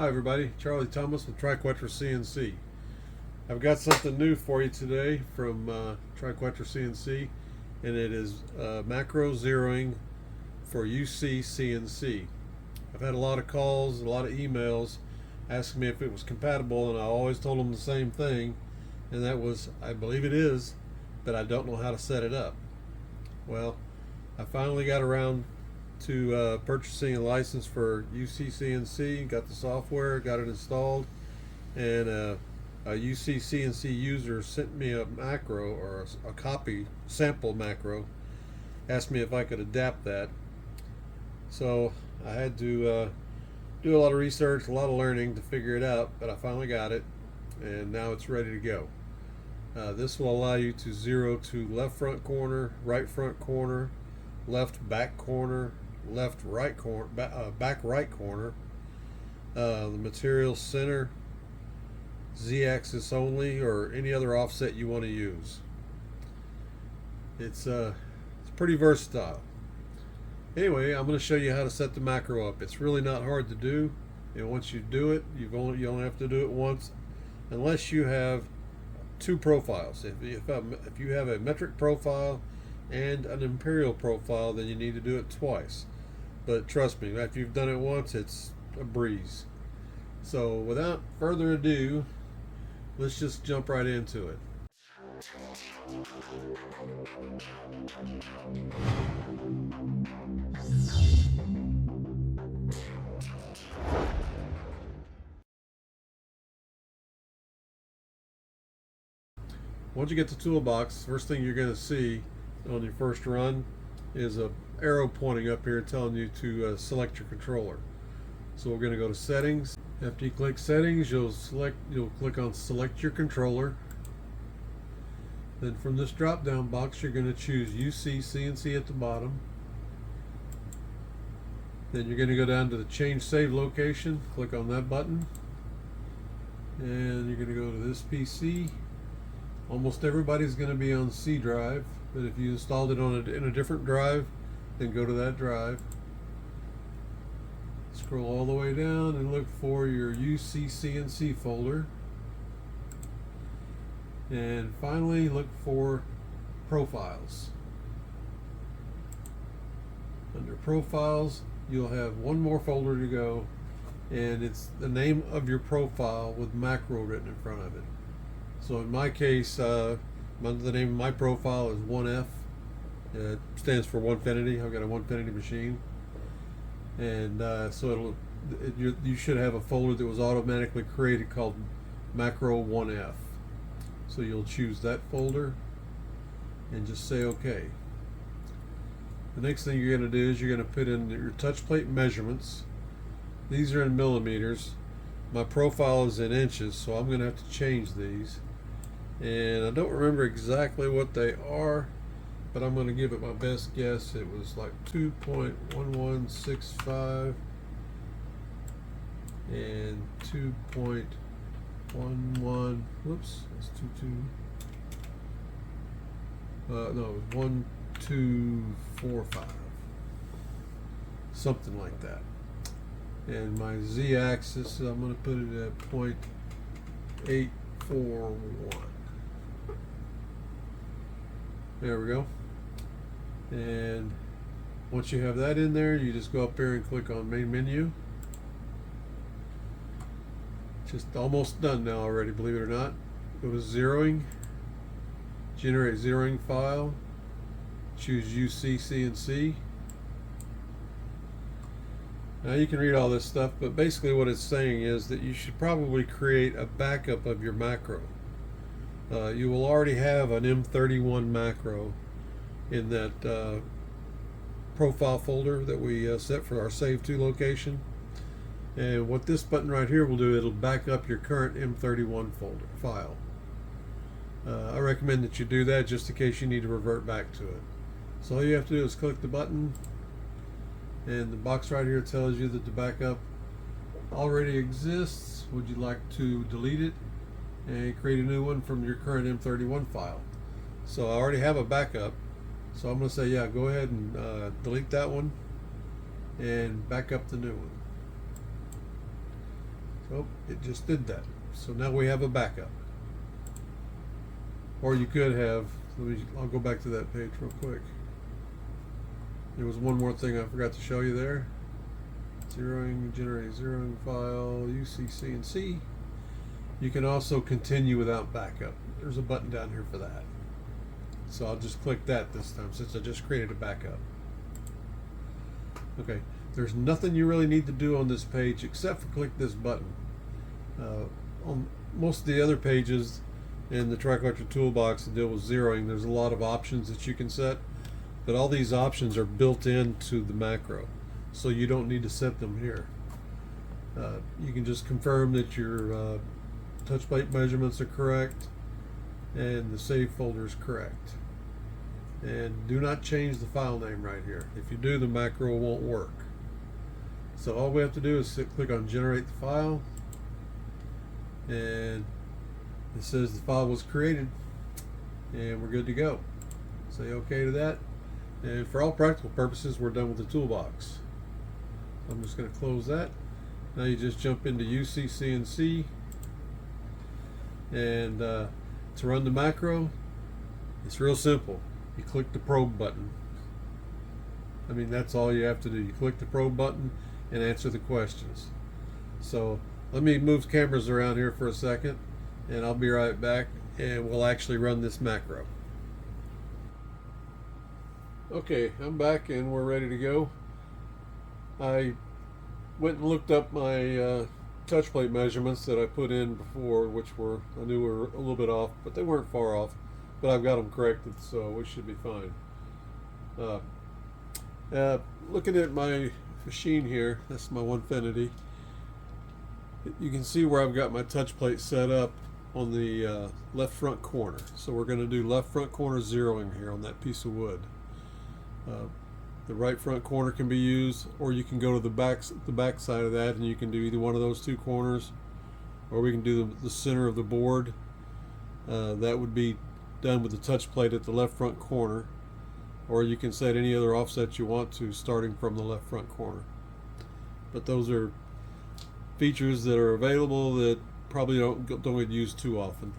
Hi everybody, Charlie Thomas with Triquetra CNC. I've got something new for you today from Triquetra CNC, and it is macro zeroing for UCCNC. I've had a lot of calls, a lot of emails asking me if it was compatible, and I always told them the same thing, and that was, I believe it is, but I don't know how to set it up. Well, I finally got around to purchasing a license for UCCNC, got the software, got it installed, and a UCCNC user sent me a macro, or a copy sample macro, asked me if I could adapt that. So I had to do a lot of research, a lot of learning to figure it out, but I finally got it, and now it's ready to go. This will allow you to zero to left front corner, right front corner, left back corner, left right corner, back right corner, the material center, z-axis only, or any other offset you want to use. It's pretty versatile. Anyway, I'm going to show you how to set the macro up. It's really not hard to do, and once you do it, you only have to do it once, unless you have two profiles. If you have a metric profile and an imperial profile, then you need to do it twice. But trust me, after you've done it once, it's a breeze. So without further ado, let's just jump right into it. Once you get the toolbox, first thing you're going to see on your first run is a arrow pointing up here telling you to select your controller. So we're going to go to settings. After you click settings, you'll click on select your controller. Then from this drop down box, you're going to choose UCCNC at the bottom. Then you're going to go down to the change save location, click on that button, and you're going to go to this PC. Almost everybody's going to be on C drive, but if you installed it in a different drive, then go to that drive. Scroll all the way down and look for your UCCNC folder. And finally, look for Profiles. Under Profiles, you'll have one more folder to go, and it's the name of your profile with macro written in front of it. So in my case, the name of my profile is 1F. It stands for Onefinity. I've got a Onefinity machine, and so you should have a folder that was automatically created called Macro 1F. So you'll choose that folder and just say OK. The next thing you're going to do is you're going to put in your touch plate measurements. These are in millimeters. My profile is in inches, so I'm going to have to change these. And I don't remember exactly what they are, but I'm going to give it my best guess. It was like 2.1165 and 2.11. Whoops, that's 22. No, it was 1245. Something like that. And my z-axis, I'm going to put it at 0.841. There we go. And once you have that in there, you just go up here and click on main menu. Just almost done now already, believe it or not. Go to zeroing, generate zeroing file, choose UCCNC. Now you can read all this stuff, but basically what it's saying is that you should probably create a backup of your macro. You will already have an M31 macro in that profile folder that we set for our Save To location. And what this button right here will do, it'll back up your current M31 file. I recommend that you do that just in case you need to revert back to it. So all you have to do is click the button, and the box right here tells you that the backup already exists. Would you like to delete it and create a new one from your current M31 file? So I already have a backup, so I'm going to say, yeah, go ahead and delete that one and back up the new one. Oh, it just did that. So now we have a backup. Or you could have, I'll go back to that page real quick. There was one more thing I forgot to show you there. Zeroing, generate zeroing file, UCCNC. You can also continue without backup. There's a button down here for that. So I'll just click that this time since I just created a backup. Okay, there's nothing you really need to do on this page except for click this button. On most of the other pages in the Triquetra Tool Box that deal with zeroing, there's a lot of options that you can set, but all these options are built into the macro, so you don't need to set them here. You can just confirm that your touch plate measurements are correct and the save folder is correct. And do not change the file name right here. If you do, the macro won't work. So all we have to do is click on generate the file, and it says the file was created and we're good to go. Say okay to that, and for all practical purposes we're done with the toolbox. I'm just going to close that. Now you just jump into UCCNC, and to run the macro, it's real simple. You click the probe button. I mean, that's all you have to do. You click the probe button and answer the questions. So let me move cameras around here for a second, and I'll be right back, and we'll actually run this macro. Okay, I'm back and we're ready to go. I went and looked up my touch plate measurements that I put in before, which I knew were a little bit off, but they weren't far off. But I've got them corrected, so we should be fine. Looking at my machine here, that's my Onefinity. You can see where I've got my touch plate set up on the left front corner. So we're going to do left front corner zeroing here on that piece of wood. The right front corner can be used, or you can go to the back side of that and you can do either one of those two corners, or we can do the center of the board. That would be done with the touch plate at the left front corner, or you can set any other offset you want to starting from the left front corner. But those are features that are available that probably don't get used too often.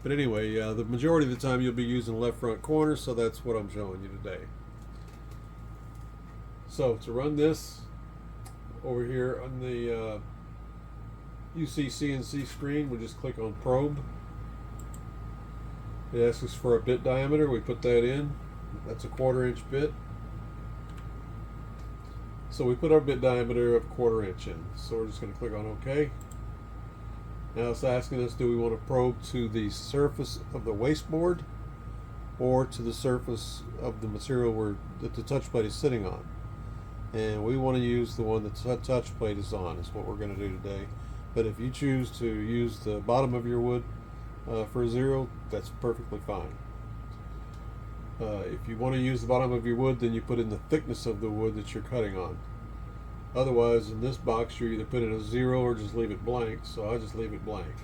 But anyway, the majority of the time you'll be using the left front corner, so that's what I'm showing you today. So to run this over here on the UCCNC screen, we just click on probe. It asks us for a bit diameter. We put that in. That's a 1/4 inch bit. So we put our bit diameter of 1/4 inch in. So we're just going to click on OK. Now it's asking us, do we want to probe to the surface of the wasteboard or to the surface of the material that the touch plate is sitting on? And we want to use the one that the touch plate is on, is what we're going to do today. But if you choose to use the bottom of your wood for a zero, that's perfectly fine. If you want to use the bottom of your wood, then you put in the thickness of the wood that you're cutting on. Otherwise, in this box, you either put in a 0 or just leave it blank, so I just leave it blank.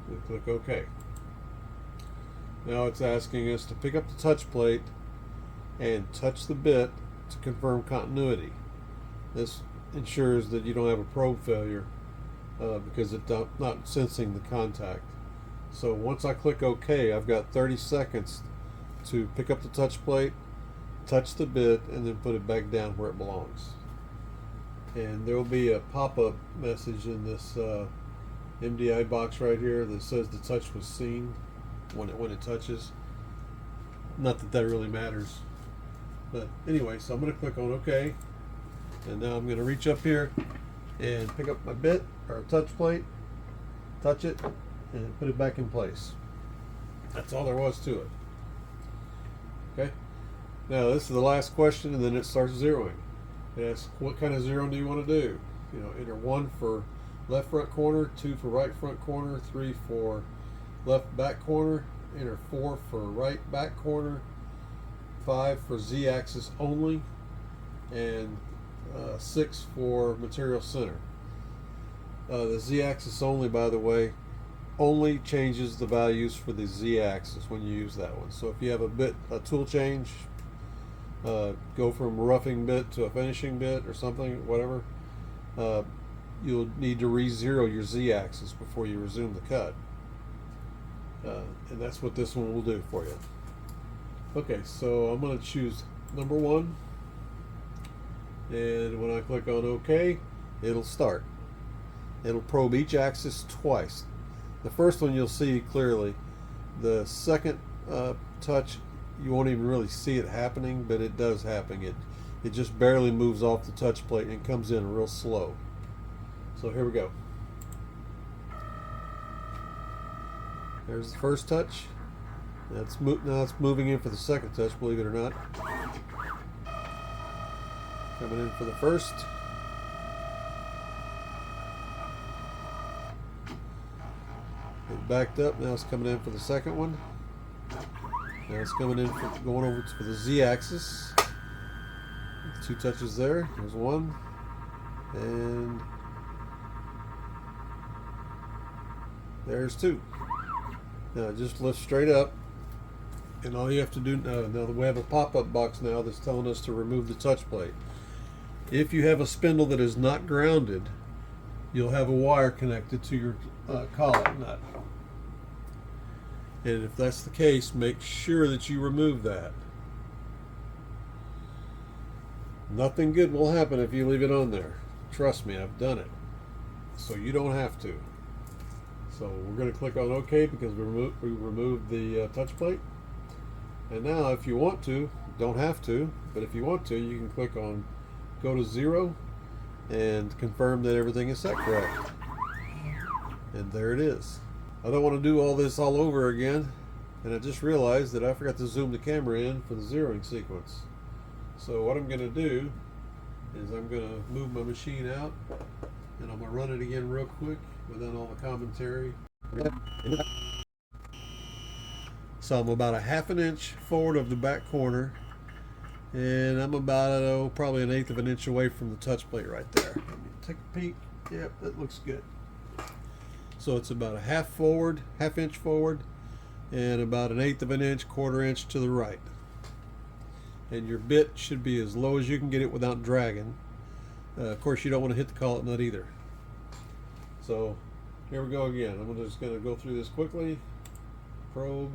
We click OK. Now it's asking us to pick up the touch plate and touch the bit to confirm continuity. This ensures that you don't have a probe failure because it's not sensing the contact. So once I click OK, I've got 30 seconds to pick up the touch plate, touch the bit, and then put it back down where it belongs. And there will be a pop-up message in this MDI box right here that says the touch was seen when it touches. Not that that really matters. But anyway, so I'm going to click on OK. And now I'm going to reach up here and pick up my bit or touch plate, touch it, and put it back in place. That's all there was to it. Okay. Now this is the last question, and then it starts zeroing. It asks, what kind of zero do you want to do? You know, enter 1 for left front corner, 2 for right front corner, 3 for left back corner, enter 4 for right back corner, 5 for Z-axis only, and 6 for material center. The Z-axis only, by the way, only changes the values for the Z-axis when you use that one. So if you have a tool change, go from a roughing bit to a finishing bit or something, whatever, you'll need to re-zero your z-axis before you resume the cut. And that's what this one will do for you. Okay, so I'm going to choose number 1, and when I click on OK, it'll start. It'll probe each axis twice. The first one you'll see clearly. The second touch, you won't even really see it happening, but it does happen. It just barely moves off the touch plate and comes in real slow. So here we go. There's the first touch. Now it's moving in for the second touch, believe it or not. Coming in for the first. It backed up, now it's coming in for the second one. Now it's coming in for going over for the z-axis. 2 touches there. There's 1. And there's 2. Now just lift straight up, and all you have to do now we have a pop-up box now that's telling us to remove the touch plate. If you have a spindle that is not grounded, you'll have a wire connected to your collet nut, and if that's the case, make sure that you remove that. Nothing good will happen if you leave it on there. Trust me, I've done it, so you don't have to. So we're going to click on OK because we removed the touch plate. And now if you want to, don't have to, but if you want to, you can click on go to 0 and confirm that everything is set correct. And there it is. I don't want to do all this all over again, and I just realized that I forgot to zoom the camera in for the zeroing sequence. So what I'm going to do is I'm going to move my machine out, and I'm going to run it again real quick without all the commentary. So I'm about a 1/2 inch forward of the back corner, and I'm about probably 1/8 of an inch away from the touch plate right there. Let me take a peek. Yep, that looks good. So it's about a 1/2 inch forward, and about 1/8 of an inch, 1/4 inch to the right. And your bit should be as low as you can get it without dragging. Of course, you don't want to hit the collet nut either. So here we go again. I'm just going to go through this quickly. Probe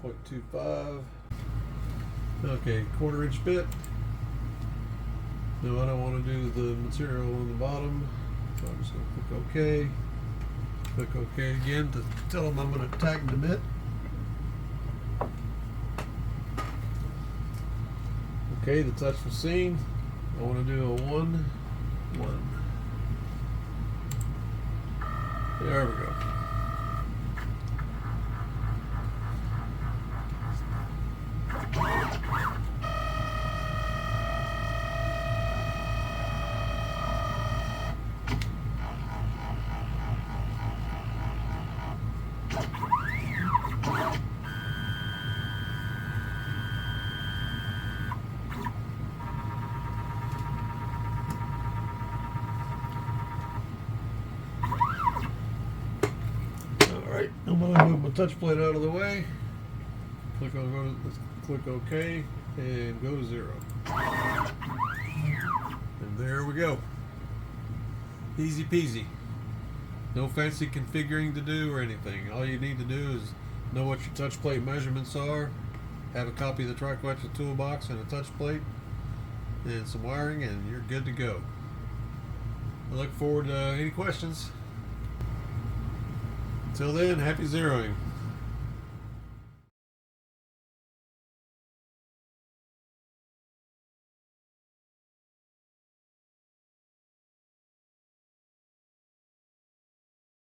0.25. Okay, 1/4 inch bit. No, I don't want to do the material on the bottom, so I'm just going to click OK. Click OK again to tell them I'm going to tag the bit. Okay, the touch was seen. I want to do a 1, 1. There we go. Alright, I'm going to move my touch plate out of the way. Click OK and go to 0. And there we go. Easy peasy. No fancy configuring to do or anything. All you need to do is know what your touch plate measurements are, have a copy of the Triquetra Tool Box and a touch plate, and some wiring, and you're good to go. I look forward to any questions. Until then, happy zeroing.